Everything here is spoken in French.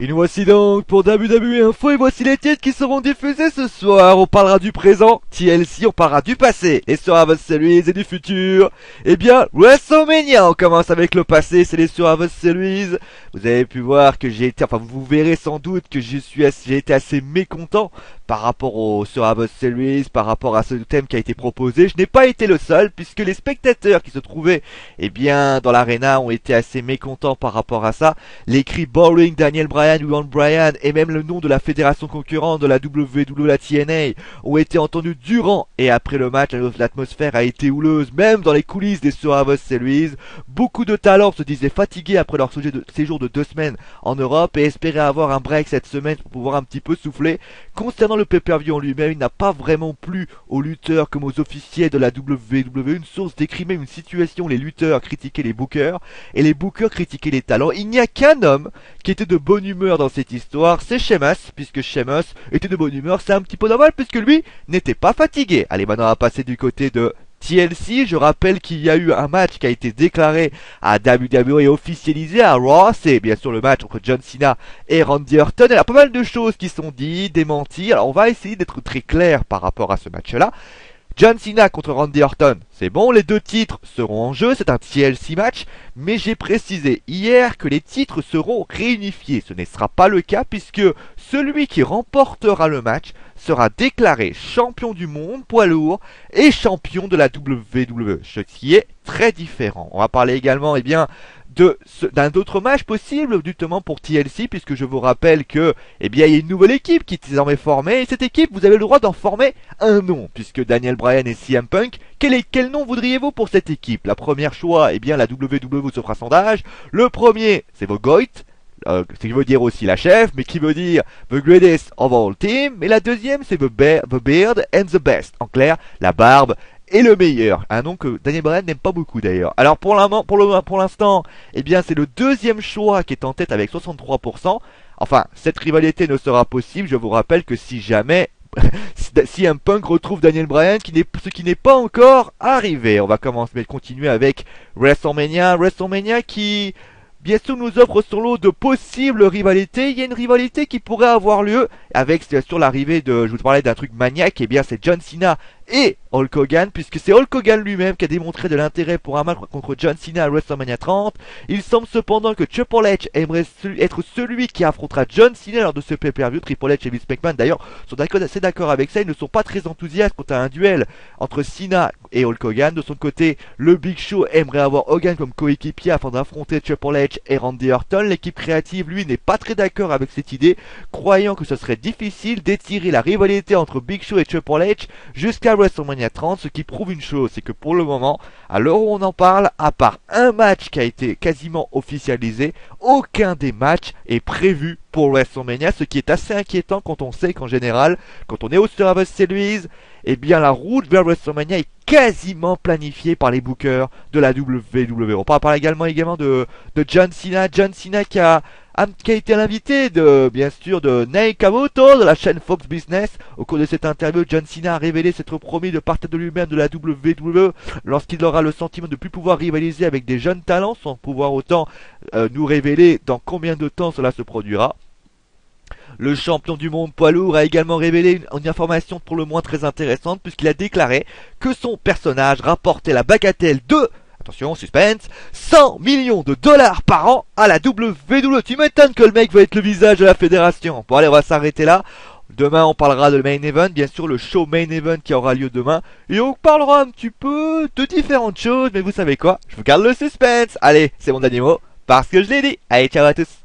Et nous voici donc pour WWE Info et voici les titres qui seront diffusés ce soir. On parlera du présent, TLC, on parlera du passé, les Survivor Series et du futur. Eh bien, WrestleMania, on commence avec le passé, c'est les Survivor Series. Vous avez pu voir que vous verrez sans doute que j'ai été assez mécontent par rapport aux Survivor Series, par rapport à ce thème qui a été proposé. Je n'ai pas été le seul puisque les spectateurs qui se trouvaient, dans l'arena ont été assez mécontents par rapport à ça. Les cris Boring, Daniel Bryan, Luan Bryan et même le nom de la fédération concurrente de la WWE, la TNA, ont été entendus durant et après le match. L'atmosphère a été houleuse, même dans les coulisses des Survivor Series. Beaucoup de talents se disaient fatigués après leur séjour de 2 semaines en Europe et espéraient avoir un break cette semaine pour pouvoir un petit peu souffler. Concernant le pay-per-view en lui-même, il n'a pas vraiment plu aux lutteurs comme aux officiels de la WWE. Une source décrit même une situation où les lutteurs critiquaient les bookers et les bookers critiquaient les talents. Il n'y a qu'un homme qui était de bonne humeur dans cette histoire, c'est Sheamus, puisque Sheamus était de bonne humeur, c'est un petit peu normal puisque lui n'était pas fatigué. Allez, maintenant on va passer du côté de TLC. Je rappelle qu'il y a eu un match qui a été déclaré à WWE et officialisé à Raw. C'est bien sûr le match entre John Cena et Randy Orton. Il y a pas mal de choses qui sont dites, démenties. Alors on va essayer d'être très clair par rapport à ce match-là. John Cena contre Randy Orton, c'est bon, les 2 titres seront en jeu, c'est un TLC match, mais j'ai précisé hier que les titres seront réunifiés. Ce ne sera pas le cas puisque celui qui remportera le match sera déclaré champion du monde poids lourd et champion de la WWE, ce qui est très différent. On va parler également d'un autre match possible justement pour TLC, puisque je vous rappelle que il y a une nouvelle équipe qui est désormais formée, et cette équipe vous avez le droit d'en former un nom, puisque Daniel Bryan et CM Punk, quel nom voudriez-vous pour cette équipe? La première choix, la WWE vous offre un sondage. Le premier, c'est vos Goit, ce qui veut dire aussi la chef, mais qui veut dire the greatest of all team. Et la deuxième, c'est the beard and the best, en clair, la barbe et le meilleur, un nom que Daniel Bryan n'aime pas beaucoup d'ailleurs. Alors pour l'instant, c'est le deuxième choix qui est en tête avec 63%. Enfin, cette rivalité ne sera possible, je vous rappelle que si jamais si un Punk retrouve Daniel Bryan, ce qui n'est pas encore arrivé. On va continuer avec WrestleMania qui bien sûr nous offre sur l'eau de possibles rivalités. Il y a une rivalité qui pourrait avoir lieu avec bien sûr l'arrivée je vous parlais d'un truc maniaque, c'est John Cena et Hulk Hogan, puisque c'est Hulk Hogan lui-même qui a démontré de l'intérêt pour un match contre John Cena à WrestleMania 30. Il semble cependant que Triple H aimerait être celui qui affrontera John Cena lors de ce pay-per-view. Triple H et Vince McMahon d'ailleurs sont assez d'accord avec ça, ils ne sont pas très enthousiastes quant à un duel entre Cena et Hulk Hogan. De son côté, le Big Show aimerait avoir Hogan comme coéquipier afin d'affronter Triple H et Randy Orton. L'équipe créative, lui, n'est pas très d'accord avec cette idée, croyant que ce serait difficile d'étirer la rivalité entre Big Show et Triple H jusqu'à WrestleMania 30, ce qui prouve une chose, c'est que pour le moment, à l'heure où on en parle, à part un match qui a été quasiment officialisé, aucun des matchs est prévu pour WrestleMania, ce qui est assez inquiétant quand on sait qu'en général, quand on est au Survivor Series, la route vers WrestleMania est quasiment planifiée par les bookers de la WWE. On parle également de John Cena qui a été l'invité bien sûr de Nakamoto de la chaîne Fox Business. Au cours de cette interview, John Cena a révélé s'être promis de partir de lui-même de la WWE lorsqu'il aura le sentiment de ne plus pouvoir rivaliser avec des jeunes talents, sans pouvoir autant nous révéler dans combien de temps cela se produira. Le champion du monde poids lourd a également révélé une information pour le moins très intéressante, puisqu'il a déclaré que son personnage rapportait la bagatelle de, attention, suspense, 100 millions de dollars par an à la WWE. Tu m'étonnes que le mec veut être le visage de la fédération. Bon allez, on va s'arrêter là. Demain, on parlera de Main Event, bien sûr, le show Main Event qui aura lieu demain. Et on parlera un petit peu de différentes choses, mais vous savez quoi? Je vous garde le suspense. Allez, c'est mon dernier mot, parce que je l'ai dit. Allez, ciao à tous.